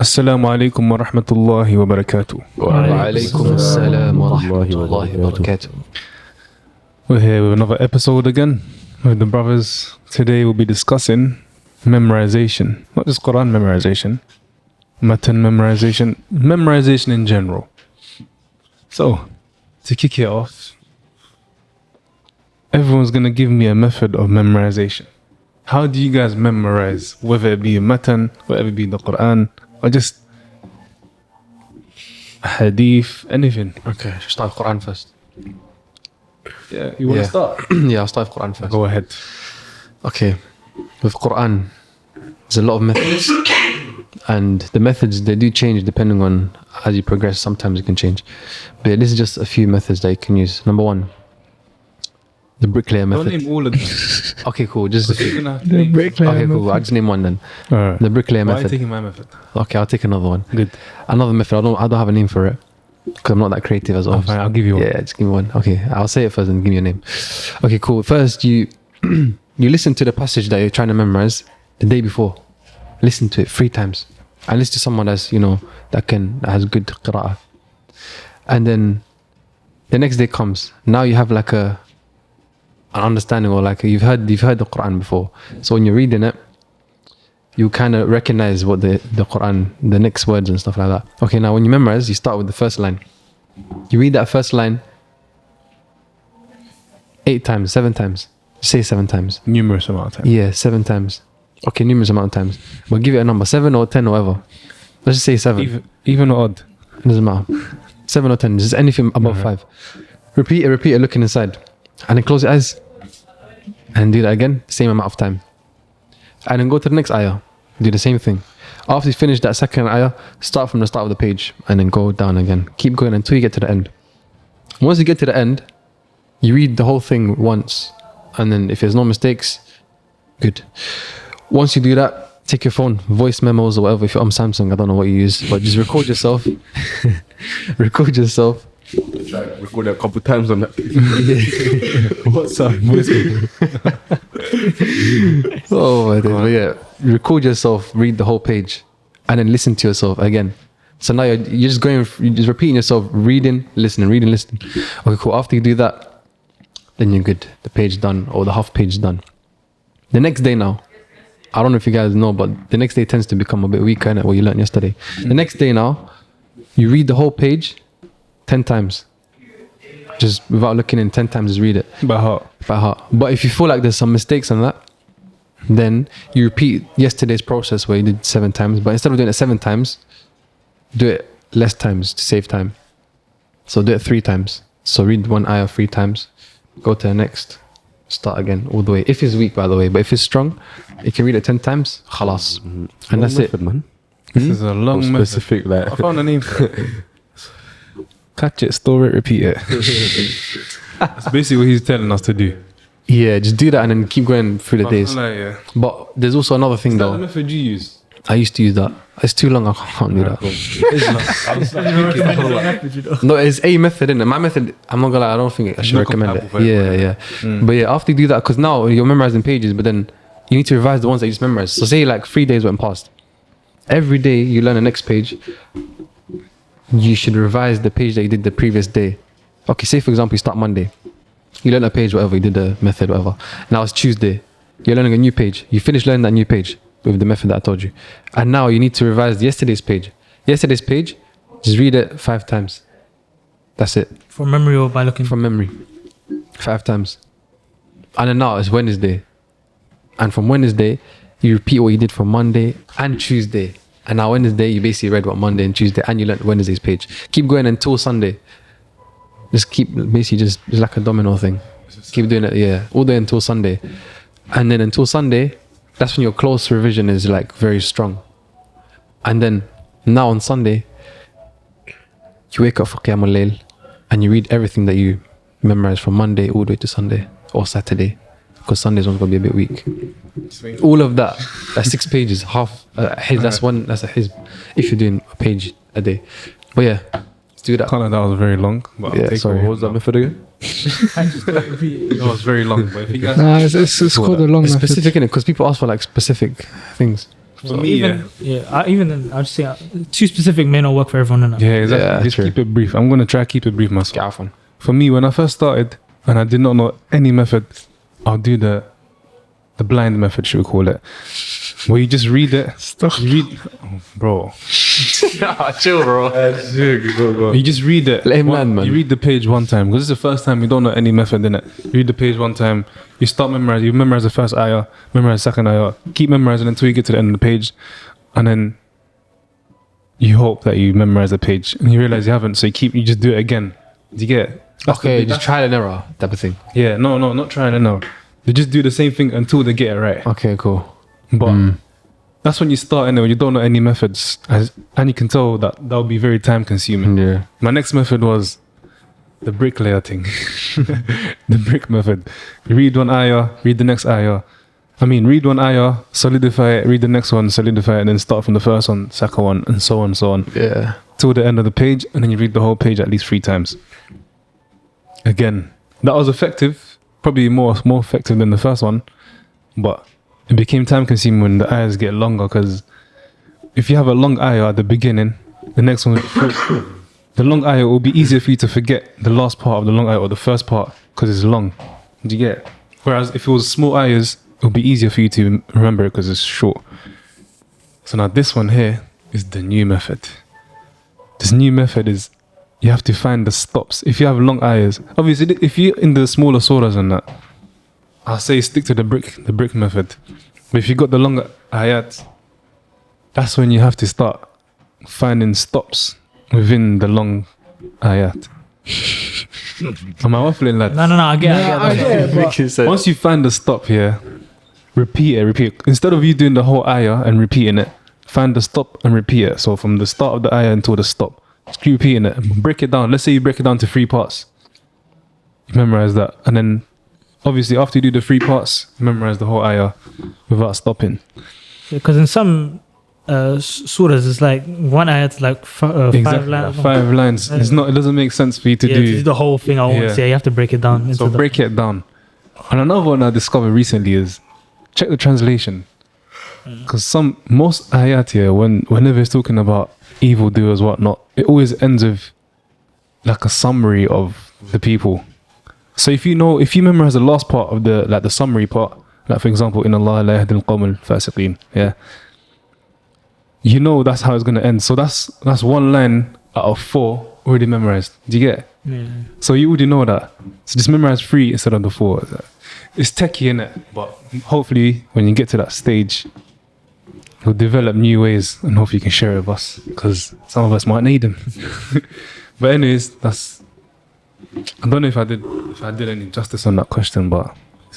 Assalamu alaikum wa rahmatullahi wa barakatuh. وعليكم السلام ورحمة الله وبركاته. We're here with another episode again with the brothers. Today we'll be discussing memorization. Not just Qur'an memorization, Mutoon memorization, memorization in general. So, to kick it off, everyone's going to give me a method of memorization. How do you guys memorize? Whether it be a Mutoon, whether it be the Qur'an, or just a Hadith, anything. Okay, should start with Qur'an first. Yeah, you want to start? Yeah, I'll start with Qur'an first. Go ahead. Okay, with Qur'an, there's a lot of methods. And the methods, they do change depending on as you progress. Sometimes it can change. But this is just a few methods that you can use. Number one, the bricklayer Don't method. name all of them. Okay, cool. Just The bricklayer okay, cool. method. I'll just name one then. Alright. The bricklayer Why are you method. taking my method? Okay, I'll take another one. Good. Another method. I don't have a name for it because I'm not that creative as well. Fine, I'll give you one. Yeah, just give me one. Okay, I'll say it first and give me a name. Okay, cool. First, you you listen to the passage that you're trying to memorize the day before. Listen to it 3 times, and listen to someone that's that has good qira'ah. And then the next day comes. Now you have like an understanding, or like you've heard the Qur'an before. So when you're reading it, you kind of recognize what the Qur'an, the next words and stuff like that. Okay, now when you memorize, you start with the first line. You read that first line 8 times, 7 times. Say 7 times. Numerous amount of time. Yeah, 7 times. Okay, numerous amount of times. But give it a number, 7 or 10 or whatever. Let's just say 7. Even or odd. It doesn't matter. 7 or 10, just anything above 5. Repeat it, looking inside. And then close your eyes. And do that again, same amount of time. And then go to the next ayah. Do the same thing. After you finish that second ayah, start from the start of the page and then go down again. Keep going until you get to the end. Once you get to the end, you read the whole thing once. And then if there's no mistakes, good. Once you do that, take your phone, voice memos or whatever. If you're on Samsung, I don't know what you use, but just record yourself. Record yourself. Try to record it a couple times on that. What's up? Voice memo. Oh my days. But yeah, record yourself, read the whole page, and then listen to yourself again. So now you're just you're just repeating yourself, reading, listening. Okay, cool. After you do that, then you're good. The page done, or the half page done. The next day now, I don't know if you guys know, but the next day tends to become a bit weaker, innit, what you learned yesterday. The next day now, you read the whole page 10 times. Just without looking in, 10 times, just read it. By heart. By heart. But if you feel like there's some mistakes on that, then you repeat yesterday's process where you did 7 times, but instead of doing it 7 times, do it less times to save time. So do it 3 times. So read one ayah 3 times, go to the next, start again all the way. If it's weak, by the way, but if it's strong, you can read it 10 times, khalas. And that's it. Man. This is a long method. Specific, like. I found a name for it. Catch it, store it, repeat it. That's basically what he's telling us to do. Yeah, just do that and then keep going through the days. Like, yeah. But there's also another thing Is that the though. method you use? I used to use that. It's too long, I can't do that. No, it's a method, innit? My method, I'm not gonna lie, I don't think I should Not recommend it. compatible for everyone, Yeah. But yeah, after you do that, because now you're memorizing pages, but then you need to revise the ones that you just memorized. So say like 3 days went past. Every day you learn the next page, you should revise the page that you did the previous day. Okay, say for example, you start Monday. You learn a page, whatever, you did the method, whatever. Now it's Tuesday. You're learning a new page. You finish learning that new page with the method that I told you. And now you need to revise yesterday's page. Yesterday's page, just read it 5 times. That's it. From memory or by looking? From memory. 5 times. And then now it's Wednesday. And from Wednesday, you repeat what you did from Monday and Tuesday. And now Wednesday, you basically read what Monday and Tuesday, and you learned Wednesday's page. Keep going until Sunday. Just keep, basically just like a domino thing. Keep doing it, yeah, all day until Sunday. And then until Sunday, that's when your close revision is like very strong. And then now on Sunday, you wake up for Qiyamul Layl and you read everything that you memorized from Monday all the way to Sunday or Saturday, because Sunday's one's gonna be a bit weak. Sweet. All of that, that's 6 pages, half his. That's a his. If you're doing a page a day, but yeah, let's do that. Kind of that was very long. But I'll Yeah, take sorry. it. What was that method again? That was very long. But if you guys Nah, it's called a long It's method. specific in it because people ask for like specific things. For me, Even then, I'd say too specific may not work for everyone. Innit? yeah, exactly. Yeah, Just true. keep it brief. I'm gonna try to keep it brief myself. Get off on. For me, when I first started and I did not know any method, I'll do the blind method, should we call it? Where you just read it. Stop. You read, bro. Chill, bro. You just read it. Let him land, man. You read the page one time because it's the first time you don't know any method in it. You read the page one time. You start memorizing. You memorize the first ayah, memorize the second ayah. Keep memorizing until you get to the end of the page, and then you hope that you memorize the page, and you realize you haven't. So you just do it again. Do you get it? Just trial and error type of thing. Yeah, no, not trying to know. They just do the same thing until they get it right. Okay, cool. But that's when you start in it, when you don't know any methods. And you can tell that will be very time consuming. Yeah. My next method was the bricklayer thing. The brick method. You read one ayah, read the next ayah. Read one ayah, solidify it, read the next one, solidify it, and then start from the first one, second one, and so on, so on. Yeah. Till the end of the page, and then you read the whole page at least 3 times. Again, that was effective, probably more effective than the first one, but it became time consuming when the ayahs get longer, because if you have a long ayah at the beginning, the next one, the long ayah will be easier for you to forget the last part of the long ayah or the first part because it's long. Do you get it? Whereas if it was small ayahs, it will be easier for you to remember it because it's short. So now this one here is the new method. This new method is you have to find the stops. If you have long ayahs, obviously if you're in the smaller surahs and that, I'll say stick to the brick method. But if you got the longer ayat, that's when you have to start finding stops within the long ayat. Am I waffling, lad? No, I get it. But once you find the stop here, repeat it. Instead of you doing the whole ayah and repeating it, find the stop and repeat it. So from the start of the ayah until the stop, just keep repeating it. Break it down. Let's say you break it down to 3 parts. You memorize that. And then obviously after you do the 3 parts, memorize the whole ayah without stopping. Because in some surahs, it's like one ayat, like 5 lines. 5 lines. It doesn't make sense for you to to do the whole thing at once. Yeah, you have to break it down. So break it down. And another one I discovered recently is check the translation. Because most ayat here, whenever it's talking about evildoers, whatnot, it always ends with like a summary of the people. So if you memorize the last part of the summary part, like for example, in Allah la yahdil qawm al-fasiqeen, yeah, you know that's how it's going to end. So that's 1 line out of 4 already memorized. Do you get it? Yeah. So you already know that. So just memorize 3 instead of the 4. It's techie, innit? But hopefully when you get to that stage, you'll develop new ways and hopefully you can share it with us, because some of us might need them. But anyways, I don't know if I did any justice on that question, but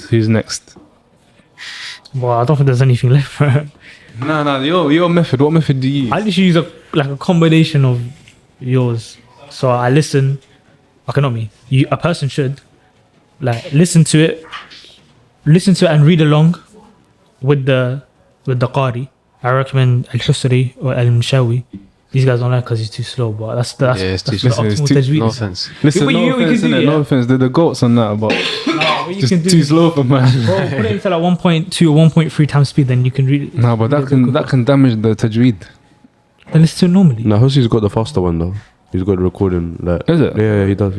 who's next? Well, I don't think there's anything left for it. No, your method. What method do you use? I just use a combination of yours. So I listen. Okay, not me. A person should listen to it and read along with the qari. I recommend Al-Husri or Al-Mshawi. These guys don't like because he's too slow, but that's the optimal tajweed. No offense. Listen, no offense. They're the goats on that, but just too slow for man. Bro, put it into 1.2 or 1.3 times speed, then you can read it. No, but that can damage the tajweed. Then listen to it normally. No, Hussi's got the faster one though. He's got the recording. Is it? Yeah, he does.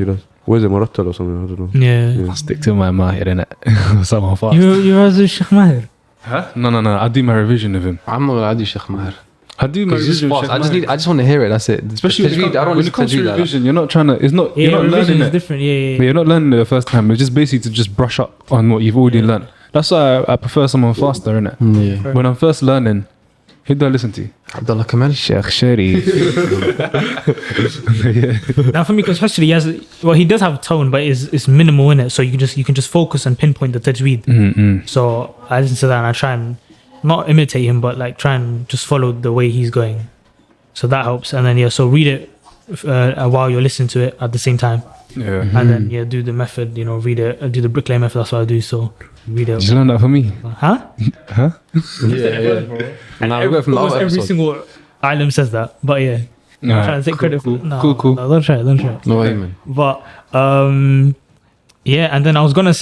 Where's it, Murattal or something? I don't know. Yeah. I'll stick to my mahir, innit? Someone fast. You're as a Sheikh Mahir. Huh? No. I do my revision of him. I'm not gonna do Sheikh Mahir. I do my revision. Fast. I just want to hear it. That's it. Especially when it comes to revision, you're not learning revision is it. different. Yeah. But you're not learning it the first time. It's just basically to just brush up on what you've already learned. That's why I prefer someone faster, innit? Yeah. When I'm first learning, who do I listen to? Abdullah Kamal. Sheikh Sharif. Now for me, because Husri he does have tone, but it's minimal in it, so you can just focus and pinpoint the tajweed. So I listen to that and I try and not imitate him, but try and just follow the way he's going. So that helps. And then so read it while you're listening to it at the same time. Yeah. And then do the method. Read it. Do the bricklayer method. That's what I do. So read it. Did you learn that for me? Huh? Yeah. And I got from the Almost other every episode. single item says that, but yeah. I'm trying to take credit for cool. No, don't try it. No way, man. But Yeah, and then I was gonna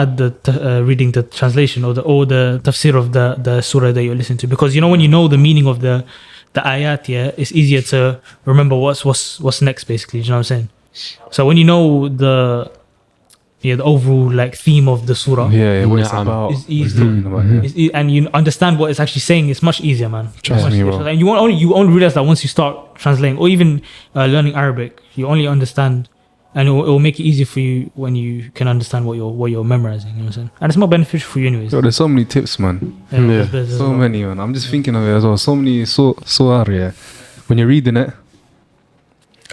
add the reading the translation or the tafsir of the surah that you're listening to, because you know when you know the meaning of the ayat, yeah, it's easier to remember what's next, basically. Do you know what I'm saying? So when you know the overall like theme of the surah, what it's about. it's easy. And you understand what it's actually saying. It's much easier, man. Trust me, bro. And you only realize that once you start translating or even learning Arabic. You only understand. And it will make it easier for you when you can understand what you're memorizing. You know what I'm saying? And it's more beneficial for you anyways. Yo, there's so many tips, man. There's So many, man. I'm just thinking of it as well. So many surah, yeah. When you're reading it,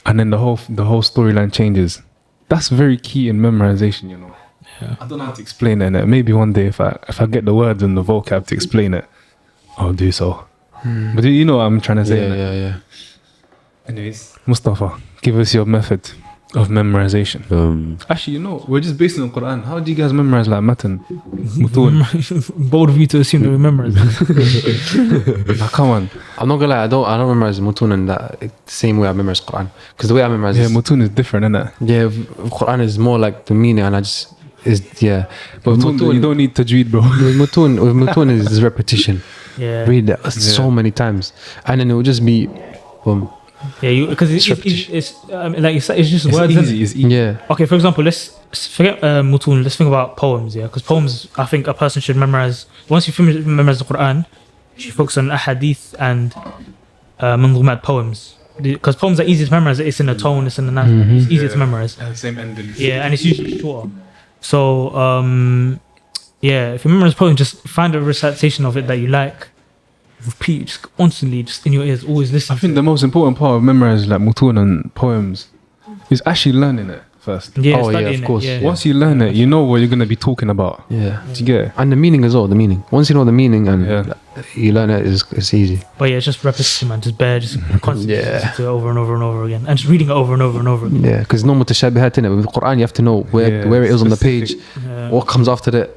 and then the whole storyline changes. That's very key in memorization, you know. Yeah. I don't know how to explain it. Innit? Maybe one day if I get the words and the vocab to explain it, I'll do so. But you know what I'm trying to say. innit? Yeah. Anyways, Mustafa, give us your method of memorization. Actually, you know, we're just based on the Qur'an. How do you guys memorize like Matan? Mutoon? Bold of you to assume that we memorize. Nah, come on. I'm not gonna lie, I don't memorize Mutoon in that same way I memorize Quran. Because the way I memorize Yeah, Mutoon is different, innit? Quran is more like the meaning, and But Mutoon, you don't need tajweed, bro. with Mutoon is repetition. Yeah. Read that so many times, and then it will just be boom. Yeah, because it's just words. It's easy. Yeah. Okay, for example, let's forget Mutoon. Let's think about poems. Yeah, because poems, I think a person should memorize. Once you finish memorize the Quran, you should focus on Hadith and manzumat poems. Because poems are easy to memorize. It's in a tone. It's in the It's easier to memorize. Same ending. Yeah, and it's usually shorter. So if you memorize poems, just find a recitation of it that you like. Repeat just constantly, just in your ears, always listen. I think the most important part of memorizing like Mutoon and poems is actually learning it first. Yeah, Oh, yeah, studying of course. it. Yeah. Once you learn it, you know what you're going to be talking about. Yeah. Do you get it? And the meaning as well. The meaning. Once you know the meaning and Yeah. you learn it, it's easy. But yeah, it's just repetition, man. Just constantly Yeah. listen to it over and over and over again, and just reading it over and over and over again. Yeah, because no mutashabihat in it. With the Quran, you have to know where it is on the page, Yeah. what comes after that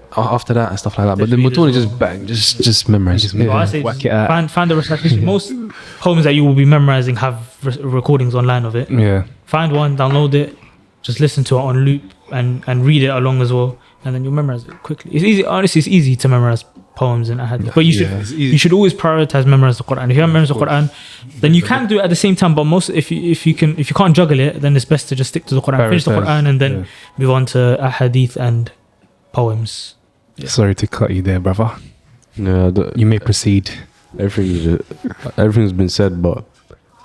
and stuff like that. But the Tajweed Mutoon as is just bang, just memorize. Just So I memorize. say Whack just it out. find the recitation. Most poems that you will be memorizing have recordings online of it. Yeah. Find one, download it, just listen to it on loop and read it along as well, and then you'll memorize it quickly. It's easy. Honestly, it's easy to memorize poems and ahadith. But you should always prioritize memorize the Quran. If you haven't memorized the Quran, then you can do it at the same time. But if you can't juggle it, then it's best to just stick to the Quran, finish the Prioritize, Quran, and then move on to ahadith and poems. Sorry to cut you there, brother. Yeah, You may proceed. everything's been said, but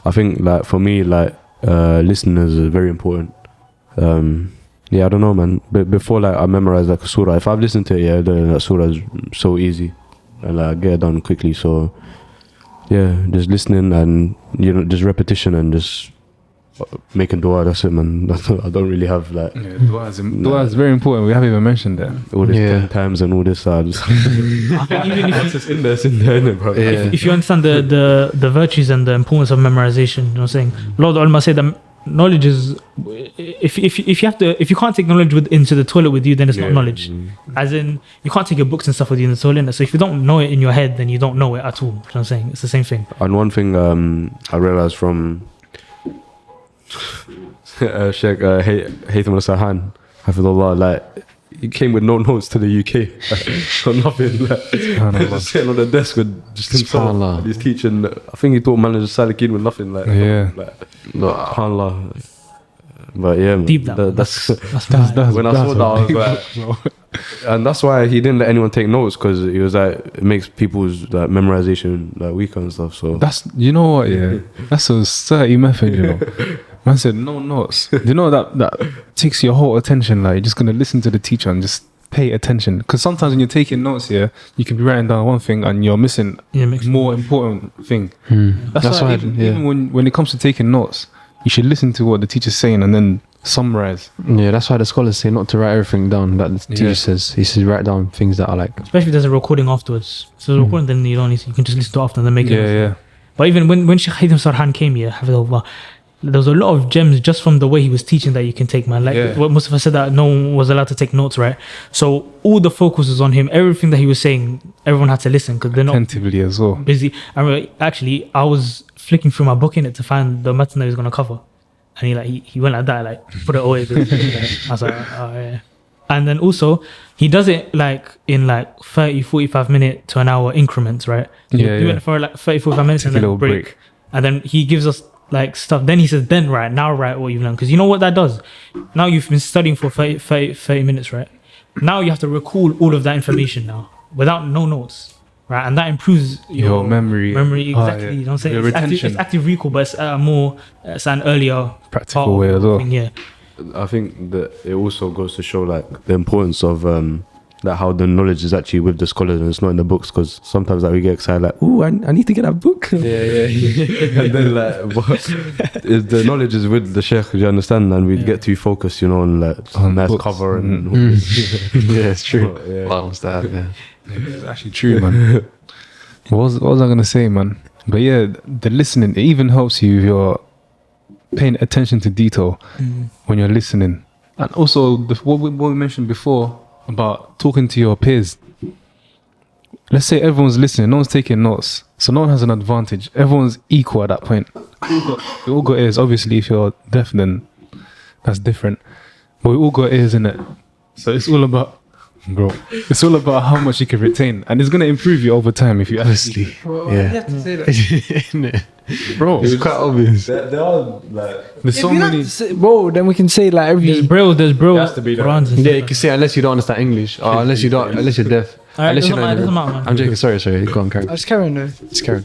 I think like for me, like listeners is very important. I don't know, man. But before like I memorize like a surah, if I've listened to it, then that surah is so easy and like I get it done quickly. So just listening and just repetition and just making dua. That's it, man. I don't really have like Dua is very important. We haven't even mentioned that. all this 10 times and all this. I think even if It's in there, innit, bro. if you understand the virtues and the importance of memorization, you know what I'm saying? Lord Ulama said that knowledge is if you can't take knowledge into the toilet with you, then it's not knowledge. As in, you can't take your books and stuff with you in the toilet. So if you don't know it in your head, then you don't know it at all. You know what I'm saying? It's the same thing. And one thing I realized from Sheikh Haytham al-Sahan, Hafidullah, like he came with no notes to the UK, so nothing. Like, just sitting on the desk with just himself. Subhanallah. And he's teaching. I think he taught managers Salikin with nothing. Like Subhanallah. But yeah, man, Deep down. that's That's when I saw that, I was like, and that's why he didn't let anyone take notes, because he was like, it makes people's like memorization like weaker and stuff. So That's, you know what, that's a 30 method, you know. Man said no notes. You know that takes your whole attention. Like, you're just gonna listen to the teacher and just pay attention. Because sometimes when you're taking notes here, you can be writing down one thing and you're missing more important thing. That's why even when it comes to taking notes, you should listen to what the teacher's saying and then summarize. Yeah, that's why the scholars say not to write everything down that the teacher says. He says write down things that are like, especially if there's a recording afterwards. So the recording, then you don't need to, you can just listen to it after and then make it. Yeah. But even when Sheikh Haytham Sarhan came here, Hafidhullah, there was a lot of gems just from the way he was teaching that you can take, man. Like what Mustafa said, that no one was allowed to take notes, right? So all the focus was on him. Everything that he was saying, everyone had to listen because they're not attentively as well. busy. I remember, actually, I was flicking through my book in it to find the matan that he was going to cover. And he went like that, like put it away. I was like, oh yeah. And then also, he does it like in like 30, 45 minute to an hour increments, right? Yeah, Do yeah. it for like 30, 45 minutes Take and a then little break. break. And then he gives us like stuff. Then he says, then write what you've learned. Because you know what that does? Now you've been studying for 30 minutes, right? Now you have to recall all of that information now without no notes, right? And that improves Your memory. Exactly. Oh, yeah. You know what I'm saying? Your retention. It's active recall, but it's it's an earlier Practical part way of as the well. thing, yeah. I think that it also goes to show like the importance of like how the knowledge is actually with the scholars and it's not in the books, because sometimes like we get excited like, oh, I need to get that book. Yeah. And then like the knowledge is with the sheikh, you understand, and we get too focused, you know, on like On nice books. cover and Yeah, it's true. yeah. Well, what's that? Yeah. It's actually true, man. What was I gonna say, man? But yeah, the listening, it even helps you if you're paying attention to detail when you're listening. And also what we mentioned before about talking to your peers. Let's say everyone's listening, no one's taking notes, so no one has an advantage. Everyone's equal at that point. We all got ears. Obviously, if you're deaf, then that's different. But we all got ears in it, so it's all about, bro. It's all about how much you can retain, and it's gonna improve you over time if you actually, Yeah. You have to say that. bro. It's quite obvious. There are like There's so many. Bro, then we can say like every. There's Braille has to be that. Qur'ans and Yeah, stuff you like can say unless you don't understand English or unless you're deaf. Alright, Unless you doesn't matter, doesn't matter, man. I'm joking. Sorry. Go on, Karen. I was carrying though. It's Karen.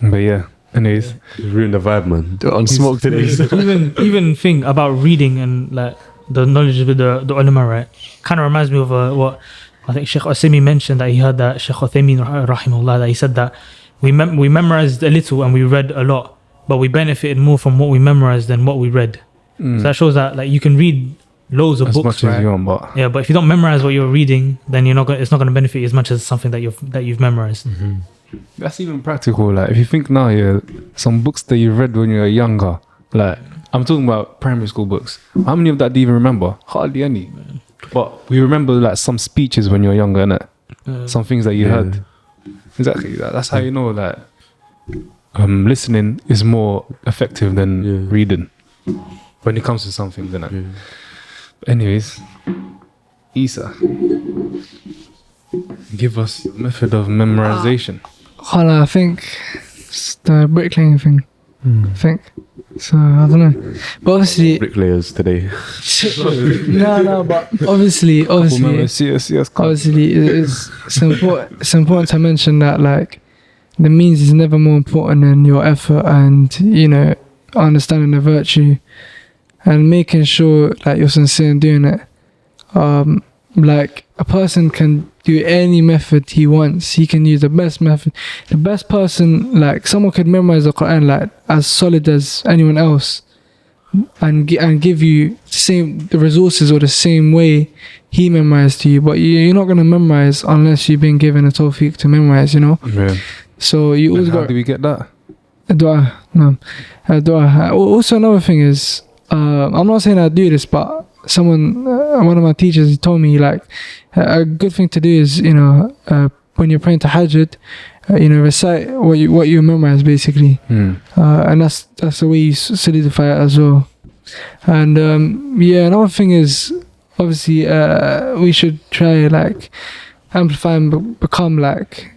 But yeah, anyways, ruin the vibe, man. On smoke today. even thing about reading and like the knowledge of the ulama, right? Kind of reminds me of what I think Sheikh Usaymi mentioned, that he heard that Sheikh Uthaymin rahimahullah, that he said that we memorized a little and we read a lot, but we benefited more from what we memorized than what we read. So that shows that like you can read loads of as books, much right? as you want, but Yeah, but if you don't memorize what you're reading, then it's not going to benefit you as much as something that you've memorized. that's even practical. Like if you think now, yeah, some books that you read when you were younger, like I'm talking about primary school books. How many of that do you even remember? Hardly any. But we remember like some speeches when you were younger, innit? Some things that you heard. Exactly. That's how you know that listening is more effective than reading when it comes to something, innit? Yeah. Anyways, Isa, give us your method of memorization. Hala, I think it's the bricklaying thing. I think. So I don't know. But obviously, Bricklayers today. no. But obviously, yes, obviously, it's important to mention that like the means is never more important than your effort and understanding the virtue and making sure like you're sincere in doing it. Like a person can do any method he wants. He can use the best method. The best person, like someone could memorize the Qur'an like as solid as anyone else, and give you the resources or the same way he memorized to you. But you're not gonna memorize unless you've been given a tawfiq to memorize. Yeah. So you always How got do we get that? dua. No, dua. Also another thing is, I'm not saying I do this, but one of my teachers, he told me like a good thing to do is when you're praying tahajjud, recite what you memorize basically, and that's the way you solidify it as well. And another thing is obviously we should try like amplify and become like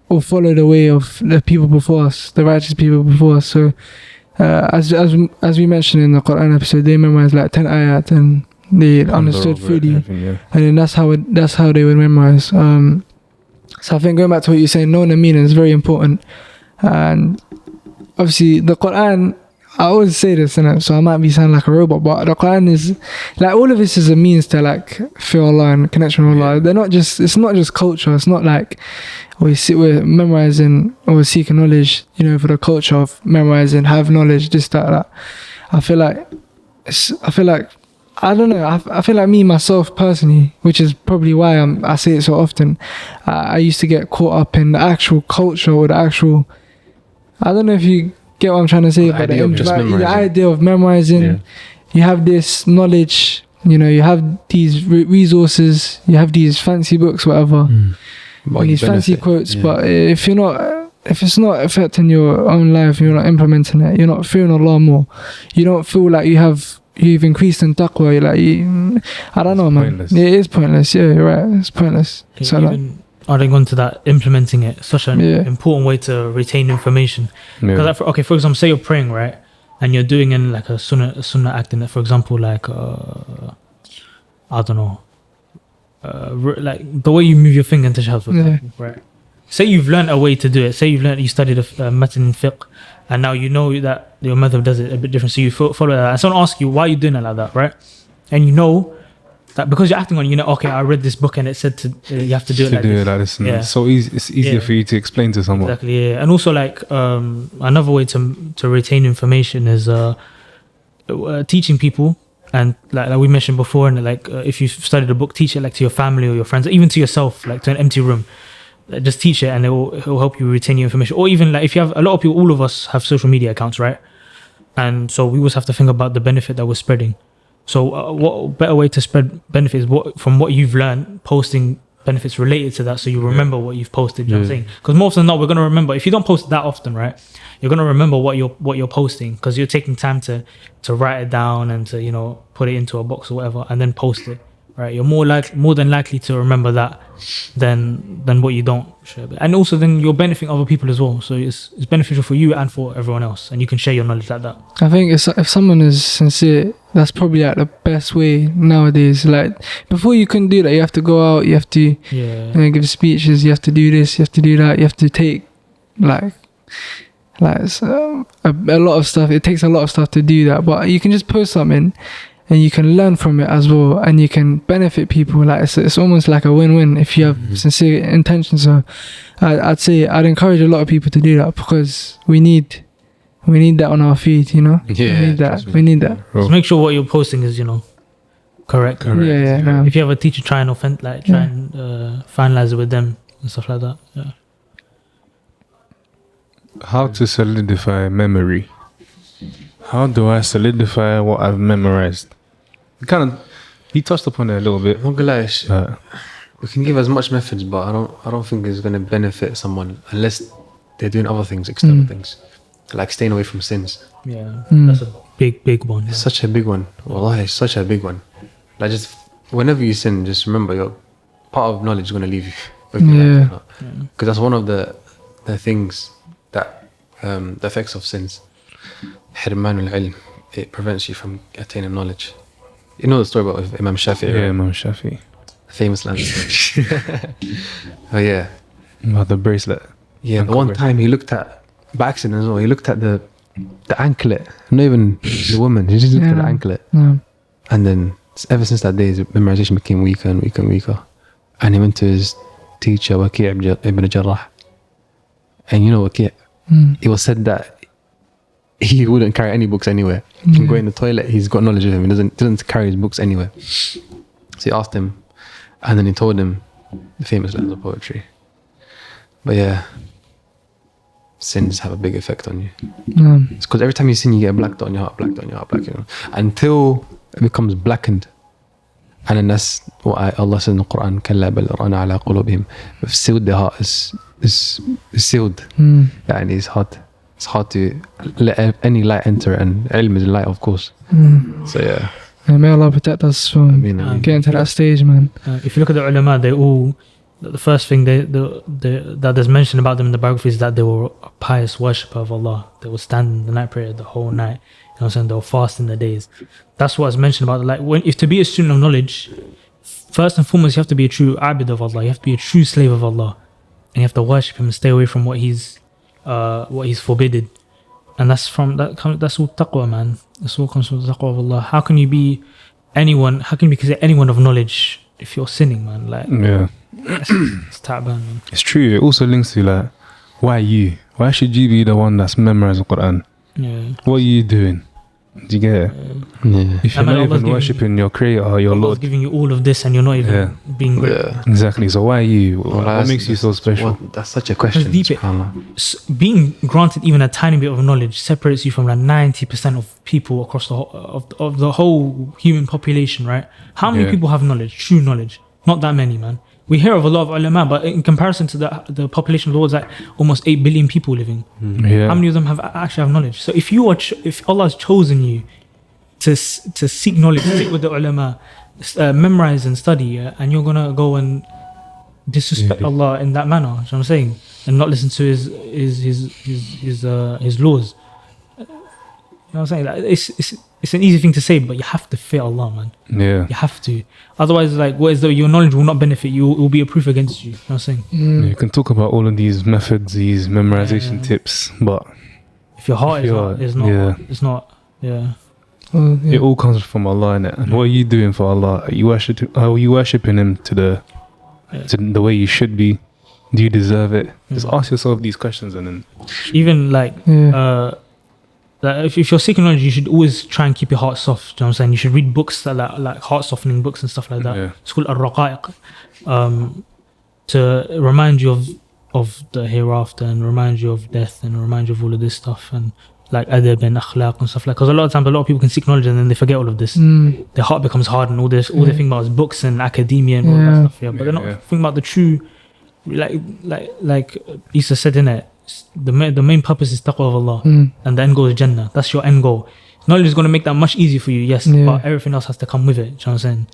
or follow the way of the people before us, the righteous people before us. So as we mentioned in the Qur'an episode, they memorized like 10 ayat and they understood fully, and then that's how they would memorize. So I think going back to what you're saying, knowing the meaning is very important. And obviously the Qur'an, I always say this, so I might be sounding like a robot, but the Qur'an is like, all of this is a means to like feel Allah and connection with Allah. It's not just culture. It's not like we're memorizing or seeking knowledge, for the culture of memorizing, have knowledge, this, that. I feel like I don't know. I feel like me myself personally, which is probably why I say it so often. I used to get caught up in the actual culture or the actual. I don't know if you get what I'm trying to say, but the idea of memorizing. Yeah. You have this knowledge. You have these resources. You have these fancy books, whatever, and these fancy quotes. Yeah. But if it's not affecting your own life, you're not implementing it. You're not fearing Allah more. You don't feel like you have you've increased in taqwa. I don't know, man. Pointless. Yeah, it is pointless. Yeah, you're right. It's pointless. Okay, So like, even adding on to that, implementing it, such an Yeah. important way to retain information. Yeah. Because for example, say you're praying, right, and you're doing in like a sunnah act in it. For example, like I don't know, like the way you move your finger into tashahhud, for Yeah. example, right? Say you've learned a way to do it. Say you studied a matin in fiqh, and now you know that your method does it a bit different. So you follow that. And someone asks you why you doing it like that, right? And you know that because you're acting on, okay, I read this book and it said you have to do it like this. And Yeah. it's so easy. It's easier Yeah. for you to explain to someone. Exactly, yeah. And also like another way to retain information is teaching people, and like we mentioned before, and like if you studied a book, teach it like to your family or your friends, even to yourself, like to an empty room. Just teach it, and it will help you retain your information. Or even like if you have a lot of people, all of us have social media accounts, right? And so we always have to think about the benefit that we're spreading. So what better way to spread benefits from what you've learned, posting benefits related to that, so you remember what you've posted. You know what I'm saying? Because more often than not, we're gonna remember. If you don't post that often, right, you're gonna remember what you're posting, because you're taking time to write it down and to put it into a box or whatever, and then post it. Right, you're more than likely to remember that than what you don't share. And also then you're benefiting other people as well. So it's beneficial for you and for everyone else, and you can share your knowledge like that. I think if someone is sincere, that's probably like the best way nowadays. Like before, you couldn't do that. You have to go out. You have to give speeches. You have to do this. You have to do that. You have to take like a lot of stuff. It takes a lot of stuff to do that. But you can just post something, and you can learn from it as well, and you can benefit people. Like it's almost like a win-win if you have sincere intentions. So I'd encourage a lot of people to do that, because we need that on our feed. Yeah, we need that. trust me. We need that. So make sure what you're posting is correct. Yeah. No. If you have a teacher, try and finalize it with them and stuff like that. Yeah. How to solidify memory? How do I solidify what I've memorized? He touched upon it a little bit. I'm not gonna lie, we can give as much methods, but I don't think it's gonna benefit someone unless they're doing other things, external things, like staying away from sins. Yeah, that's a big one. It's such a big one. Wallahi, it's such a big one. Like just whenever you sin, just remember your part of knowledge is gonna leave you. Because that's one of the things that the effects of sins. Hirman al-ilm, it prevents you from attaining knowledge. You know the story about Imam Shafi'i, Yeah, right? Imam Shafi. Famous land story. Oh yeah. About the bracelet. Yeah, the one time he looked at, by accident as well, he looked at the anklet, not even the woman, he just looked at the anklet. No. And then ever since that day, his memorization became weaker and weaker and weaker. And he went to his teacher, Waki' ibn Jarrah. And you know Waki', it was said that he wouldn't carry any books anywhere. He can go in the toilet, he's got knowledge of him, he doesn't carry his books anywhere. So he asked him, and then he told him the famous lines of poetry. But yeah, sins have a big effect on you. It's because every time you sin, you get a black dot on your heart, until it becomes blackened. And then that's what Allah says in the Qur'an, كَلَّا بَلْ رَانَ عَلَىٰ قُلُوبِهِمْ. If sealed, the heart is sealed. And it's hard to let any light enter, and ilm is light, of course. So yeah. And may Allah protect us from getting to that stage, man. If you look at the ulama, the first thing that there's mentioned about them in the biography is that they were a pious worshipper of Allah. They would stand in the night prayer the whole night. You know what I'm saying? They would fast in the days. That's what's mentioned about. Like, if to be a student of knowledge, first and foremost, you have to be a true abid of Allah. You have to be a true slave of Allah, and you have to worship Him and stay away from what He's forbidden. And that's all taqwa, man. That's all comes from the taqwa of Allah. How can you be considered anyone of knowledge if you're sinning, man? Like, it's ta'ban, man. It's true. It also links to like, why you? Why should you be the one that's memorizing the Qur'an? Yeah. What are you doing? Do you get it? Yeah. If you're not even worshipping your Creator or your Allah's Lord, giving you all of this and you're not even being great. exactly. So why are you? What makes you so special? That's such a question. Deep being granted even a tiny bit of knowledge separates you from like 90% of people across of the whole human population, right? How many people have knowledge, true knowledge? Not that many, man. We hear of a lot of ulama, but in comparison to the population of the world, it's like almost 8 billion people living. How many of them actually have knowledge? So if Allah has chosen you to seek knowledge, sit with the ulama, memorize and study, yeah, and you're gonna go and disrespect Allah in that manner. You know what I'm saying, and not listen to his laws. You know what I'm saying? Like, it's an easy thing to say, but you have to fear Allah, man. Yeah. You have to. Otherwise, like, what is your knowledge will not benefit you. It will be a proof against you. You know what I'm saying? You can talk about all of these methods, these memorization tips, but if your heart is not. It all comes from Allah, innit? And what are you doing for Allah? Are you worshipping Him to the way you should be? Do you deserve it? Just ask yourself these questions, and then even like if you're seeking knowledge, you should always try and keep your heart soft. You know what I'm saying? You should read books that like heart softening books and stuff like that. Yeah. It's called Ar-Raqa'iq, to remind you of the hereafter, and remind you of death, and remind you of all of this stuff, and like adab and akhlaq and stuff like. Because a lot of times, a lot of people can seek knowledge and then they forget all of this. Their heart becomes hard, and all they think about is books and academia and all that stuff. Yeah, but they're not thinking about the true, like Isa said in it. The main purpose is taqwa of Allah, and the end goal is Jannah. That's your end goal. Knowledge is going to make that much easier for you, yes, but everything else has to come with it. You know what I'm saying?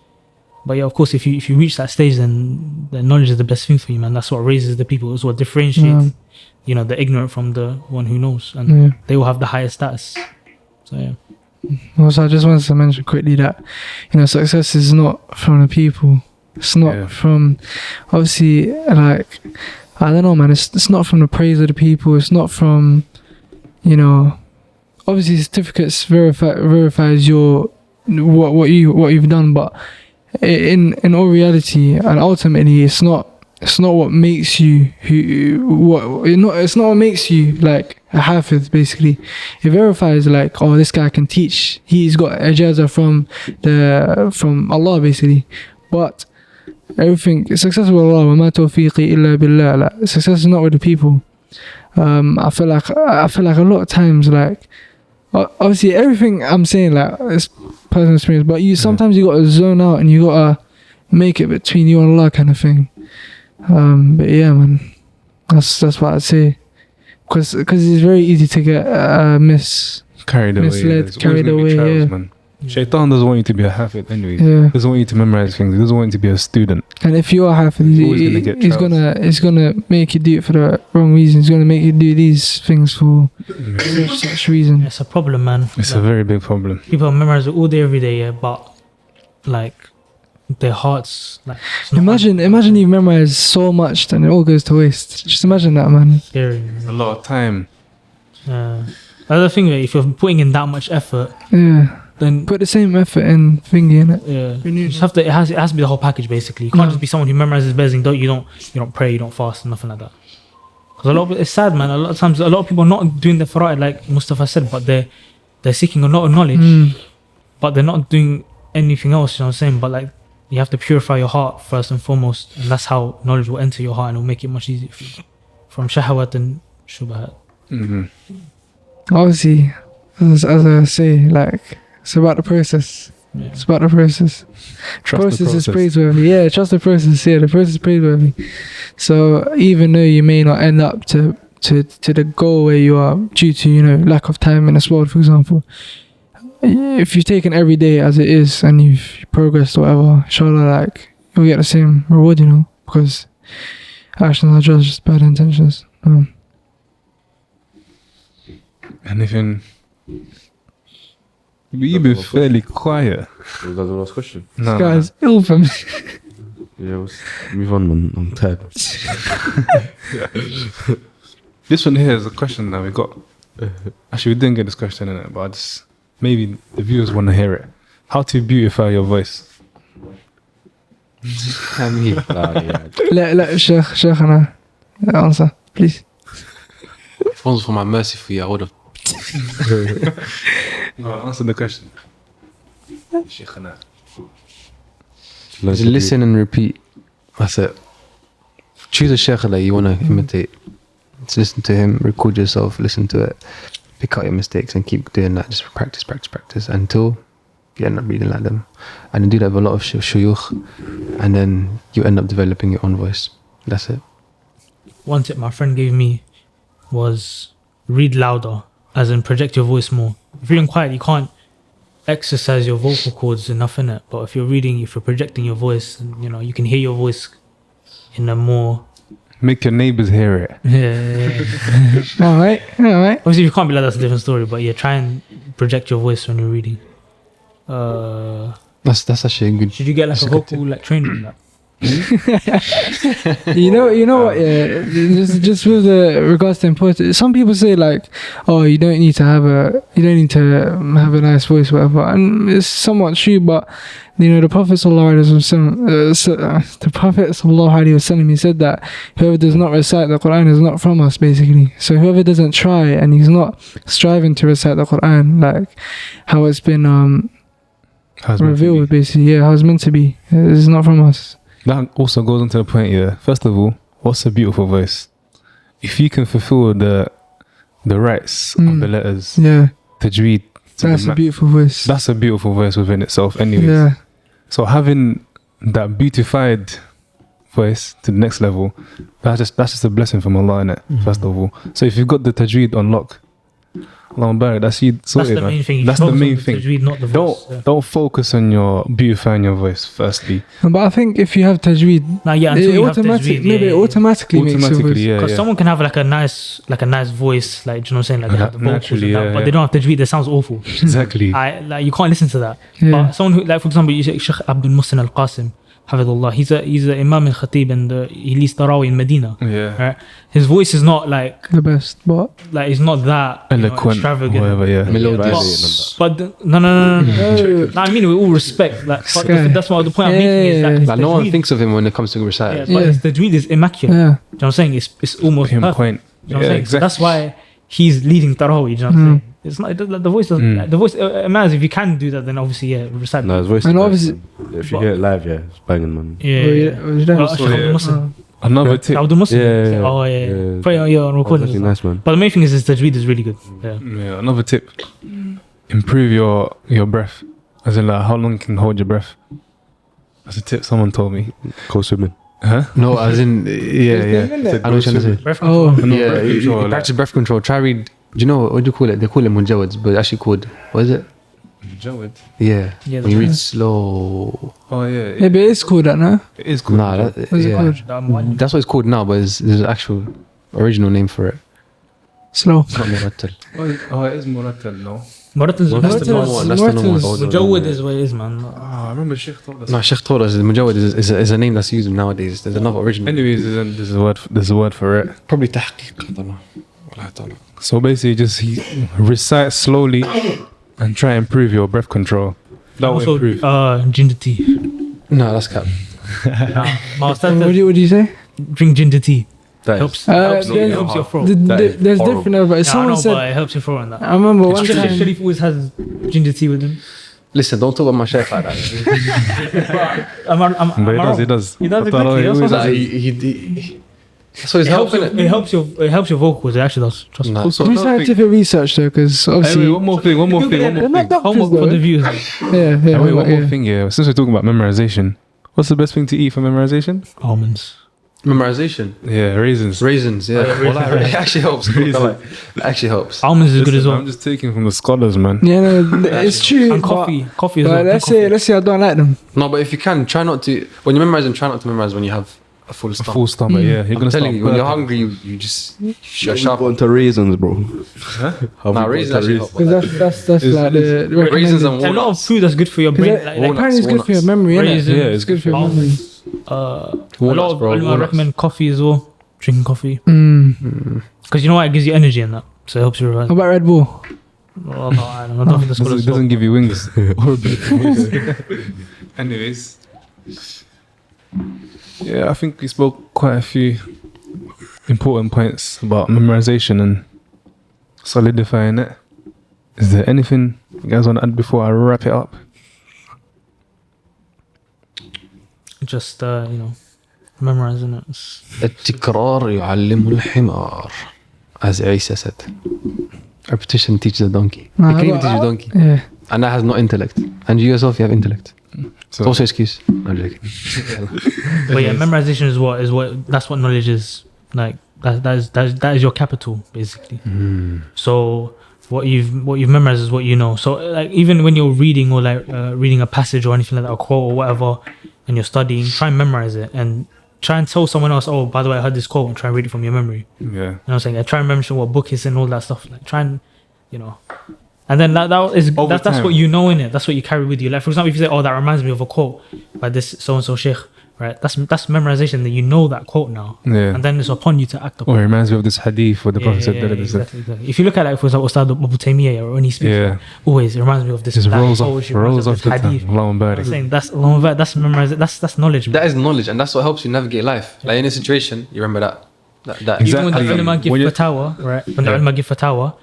But yeah, of course, if you reach that stage, then knowledge is the best thing for you, man. That's what raises the people. It's what differentiates, the ignorant from the one who knows, and they will have the highest status. So yeah. Also, I just wanted to mention quickly that success is not from the people. It's not from, obviously, like, I don't know, man. It's not from the praise of the people. It's not from, obviously certificates verifies your what you've done, but in all reality and ultimately, it's not what makes you it's not what makes you like a hafiz. Basically, it verifies like, oh, this guy can teach. He's got ijazah from Allah, basically, but. Everything success with Allah, وَمَا تَوْفِيقِي إِلَّا بِاللَّهِ. Like, success is not with the people. I feel like a lot of times, like, obviously everything I'm saying, like, it's personal experience, but sometimes you got to zone out and you got to make it between you and Allah, kind of thing. But yeah, man, that's what I'd say, because it's very easy to get carried away. Trials, man. Shaitan doesn't want you to be a hafid anyway. He doesn't want you to memorize things. He doesn't want you to be a student. And if you are hafid, he's gonna make you do it for the wrong reason. He's gonna make you do these things for such reason. It's a problem, man. It's a very big problem. People memorize all day, every day, but like their hearts, like, imagine you memorize so much, then it all goes to waste. Just imagine that, man. Scary. A lot of time. Another thing, if you're putting in that much effort, then put the same effort in thingy in it. You just have to. It has to be the whole package, basically. You can't just be someone who memorizes bears and you don't pray, you don't fast, and nothing like that. Because it's sad, man. A lot of times, a lot of people are not doing the fara'id like Mustafa said, but they're seeking a lot of knowledge, but they're not doing anything else. You know what I'm saying? But like, you have to purify your heart first and foremost, and that's how knowledge will enter your heart and it will make it much easier for you. From shahawat and shubahat. Obviously, as I say, like, it's about the process. It's about the process. Trust the process is praiseworthy. Yeah, trust the process. Yeah, the process is praiseworthy. So even though you may not end up to the goal where you are due to lack of time in this world, for example, if you've taken every day as it is and you've progressed or whatever, inshallah, like, you'll get the same reward, because actions are just bad intentions. Anything? You've been fairly quiet. Was that the last question? No, This guy's ill for me. Yeah, let's move on, man. I'm tired. This one here is a question that we got. Actually, we didn't get this question in it, but maybe the viewers want to hear it. How to beautify your voice? Let Shaykhana answer, please. If it wasn't for my mercy for you, I would have. Answer the question. Shaykhana. Just listen and repeat. That's it. Choose a shaykh that you want to imitate. Just listen to him, record yourself, listen to it, pick out your mistakes and keep doing that. Just practice until you end up reading like them. And then do that with a lot of shuyukh, and then you end up developing your own voice. That's it. One tip my friend gave me was read louder, as in project your voice more. If you're reading quiet, you can't exercise your vocal cords enough in it. But if you're projecting your voice, and, you know, you can hear your voice in a more Make your neighbors hear it. All right. Obviously, if you can't be like that's a different story. But yeah, try and project your voice when you're reading. That's actually a good. Should you get like a vocal like training in that? You know what? Yeah, just with the regards to importance. Some people say like, oh, you don't need to have a nice voice, whatever, and it's somewhat true. But you know, the Prophet sallallahu alaihi wasallam, he said that whoever does not recite the Qur'an is not from us, basically. So whoever doesn't try and he's not striving to recite the Qur'an, like how it's been revealed, basically, how it's meant to be, is not from us. That also goes on to the point, yeah. First of all, what's a beautiful voice? If you can fulfill the rights of the letters, Yeah, tajweed, that's a beautiful voice. that's a beautiful voice within itself, anyways. Yeah, So having that beautified voice to the next level, that's just a blessing from Allah, innit? First of all. So if you've got the tajweed on lock, Allah Mubarak, that's you sorted. That's the main thing. You That's should the focus main on the thing. tajweed, not the voice. Don't focus on your beautifying your voice firstly. but I think if you have tajweed, Now, yeah, until it you have automatically, tajweed, maybe it automatically makes your voice. yeah, Because yeah. someone can have like a nice voice, like, do you know what I'm saying? Like they have the vocals Naturally, and that, yeah, but yeah. they don't have tajweed. That sounds awful. Exactly. Like you can't listen to that. Yeah. But someone who, like for example, you say Sheikh Abdul Muhsin Al Qasim, Hafidullah. He's a Imam and Khatib, and he leads Tarawih in Medina. Yeah. Right? His voice is not like The best, but it's not that Eloquent, extravagant. whatever, yeah. Melodious. But no. No, I mean, with all respect, like but Sky. that's what the point I'm making is that his Like no one tajweed- thinks of him when it comes to reciting. but his tajweed is immaculate. yeah. You know what I'm saying? It's almost perfect. Pinpoint. You know what I'm saying? So exactly. that's why he's leading Tarawih. You know what I'm saying? It's not the voice. Doesn't, like, the voice. It matters if you can do that. Then obviously, yeah, recite. No, his voice. And is obviously- nice, man. If you hear it live, yeah, it's banging, man. Yeah. Well, Sheikh Abdul yeah. Muslim. Another tip. Abdul Muslim. Yeah. Oh yeah. Yeah. Probably, yeah, on Oh, recording. that's actually nice, man. But the main thing is his tajweed is really good. Yeah. Yeah, another tip. Improve your breath. As in like how long you can hold your breath. That's a tip someone told me. Go swimming. Huh? No, as in yeah. I know what you're trying to say. Breath Oh, control. Yeah, breath you control, like- practice breath control. Try read. Do you know what do you call it? They call it mujawads, but it's actually called what is it? Jawad. Yeah. Yeah, When you read that's slow. Oh yeah. yeah, but it's cool that now. It is cool. Nah, What's it yeah. called? That's what it's called now, but there's an actual original name for it. Slow. It's not murattal. Oh, it is Murattal, no? Murattal is That's the normal one. That's the normal Murattal one. Mujawwid is what it is, man. I remember Sheikh told us. No, Sheikh told us the mujawad is a name that's used nowadays. There's another original. Anyways, there's a word for it. Probably tahqiq. I don't know. Wallah, I don't know. So basically, just recite slowly and try and improve your breath control. That will Also, improve. ginger tea. No, that's cap. My ustad What said, do you say? drink ginger tea. That Helps is- there's- helps your throat. That is There's horrible. different, but Yeah, I someone know, said. but it helps your throat and that. I remember one Sharif time. Sharif always has ginger tea with him. Listen, don't talk about my sheikh like that. But he does. He does I thought exactly. he That's always what does. I'm He that's what he's It helps, helping it helps your vocals. It actually does. Trust me. Nah. Also, Do another thing- scientific research though, because obviously, Anyway, one more thing. They're not doctors Homework for though. the viewers. Yeah. Wait, one yeah. more thing, yeah. Since we're talking about memorization, what's the best thing to eat for memorization? Almonds. Memorization. Yeah, raisins. Raisins, yeah. Oh, yeah, Well, it actually helps. It actually helps. Almonds is good as Listen, well. I'm just taking from the scholars, man. Yeah, no, it's true. And coffee. Coffee as But well. let's Drink coffee. say I don't like them. No, but if you can, try not to. When you're memorizing, try not to memorize when you have a full stomach. Full stomach, yeah. You're I'm gonna telling start you, when you're burping. hungry, you just you're Have sharp. you gone to raisins, bro? Nah, raisins actually help. Because that's It's- like the Raisins and A lot of walnuts. food that's good for your brain. Like apparently it's good for your memory, innit? raisins, Yeah, it's good for your memory. almonds. A lot Walnuts, of bro. I Walnuts. recommend coffee as well. Drinking coffee Mm. because you know what, it gives you energy and that, so it helps you revise. How about Red Bull? Well, no, I don't think that's good. Doesn't give you wings. Or a bit of wings. Anyways. Yeah, I think we spoke quite a few important points about memorization and solidifying it. Is there anything you guys want to add before I wrap it up? Just memorizing it. التكرار يعلم الحمار. As Isa said. Repetition teaches a donkey. Nah, It can even but teach a donkey. Yeah. And that has no intellect. And you yourself, you have intellect. It's So, also an excuse. No, I'm joking. But yeah, memorization is what that's what knowledge is. Like that is your capital basically. So what you've memorized is what you know. So like even when you're reading or like reading a passage or anything like that, a quote or whatever, and you're studying, try and memorize it and try and tell someone else, oh, by the way, I heard this quote, and try and read it from your memory. Yeah. You know what I'm saying? Like, try and mention what book it's in, all that stuff. Like try and, you know, and then that's what you know in it. That's what you carry with you. Like for example, if you say, oh, that reminds me of a quote by this so and so sheikh, right? That's memorization. That you know that quote now, Yeah. and then it's upon you to act upon. Or it reminds me of this hadith where the Prophet said that. Exactly. If you look at like for example, Ustad Abu Taymiyyah, or when he speaks, always it reminds me of this. Just that rolls poetry, off this the hadith. tongue. Allahumma I'm barik. saying that's memorization. That's knowledge. That is knowledge, and that's what helps you navigate life. Like in a situation, you remember that. Exactly. Even when the ulama give When you- fatwa, right? When the ulama give fatwa,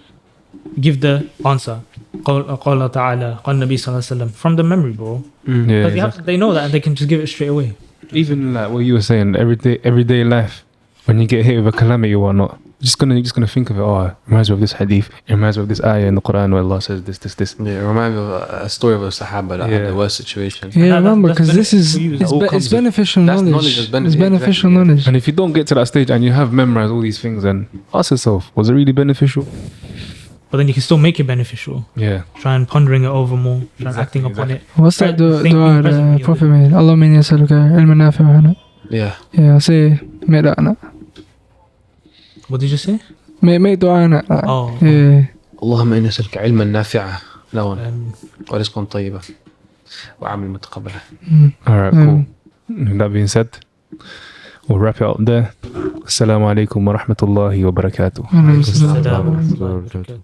give the answer. قال تعالى قال النبي صلى الله عليه وسلم from the memory, bro. Yeah. Because they know that and they can just give it straight away. Even like what you were saying, everyday life, when you get hit with a calamity or whatnot, you're just gonna think of it. Oh, it reminds me of this hadith. It reminds me of this ayah in the Quran where Allah says this. Yeah, it reminds me of a story of a Sahaba that had the worst situation. Yeah, And remember, that's because this is benefit for you. it's, That all be, comes it's with- beneficial That's knowledge. knowledge, that's benefit, It's beneficial exactly. knowledge. And if you don't get to that stage and you have memorized all these things, then ask yourself, was it really beneficial? But then you can still make it beneficial. Yeah. Try and pondering it over more. Try and acting upon it. What's that Right, think dua presently the of Prophet made? Allah min yasaluka ilman nafi'an. Yeah. Yeah, say make that ana. What did you say? Make dua ana. Oh. Yeah. اللهم إني أسألك علما نافعا لا ورزقا Um, طيبا وعمل متقبلا. All right, cool. With that being said, we'll wrap it up there. Assalamu alaikum wa rahmatullahi wa barakatuh. Mm. Salam.